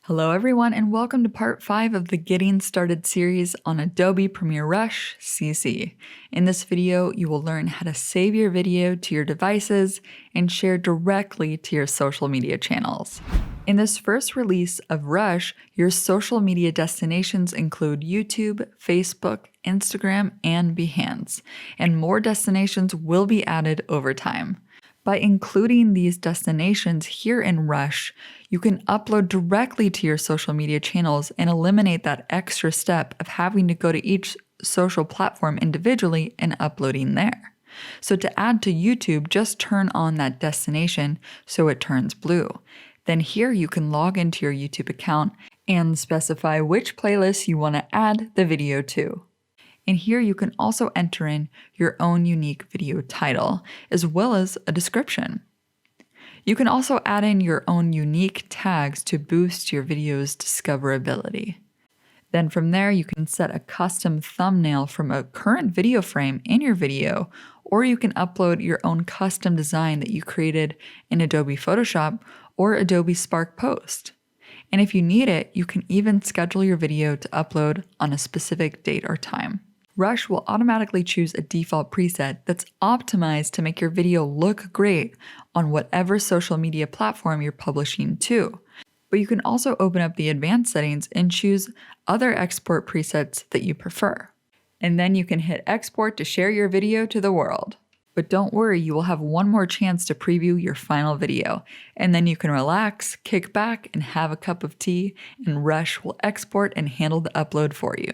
Hello everyone and welcome to part 5 of the Getting Started series on Adobe Premiere Rush CC. In this video, you will learn how to save your video to your devices and share directly to your social media channels. In this first release of Rush, your social media destinations include YouTube, Facebook, Instagram, and Behance, and more destinations will be added over time. By including these destinations here in Rush, you can upload directly to your social media channels and eliminate that extra step of having to go to each social platform individually and uploading there. So to add to YouTube, just turn on that destination so it turns blue. Then here you can log into your YouTube account and specify which playlist you want to add the video to. And here you can also enter in your own unique video title, as well as a description. You can also add in your own unique tags to boost your video's discoverability. Then from there, you can set a custom thumbnail from a current video frame in your video, or you can upload your own custom design that you created in Adobe Photoshop or Adobe Spark Post. And if you need it, you can even schedule your video to upload on a specific date or time. Rush will automatically choose a default preset that's optimized to make your video look great on whatever social media platform you're publishing to. But you can also open up the advanced settings and choose other export presets that you prefer. And then you can hit export to share your video to the world. But don't worry, you will have one more chance to preview your final video, and then you can relax, kick back, and have a cup of tea, and Rush will export and handle the upload for you.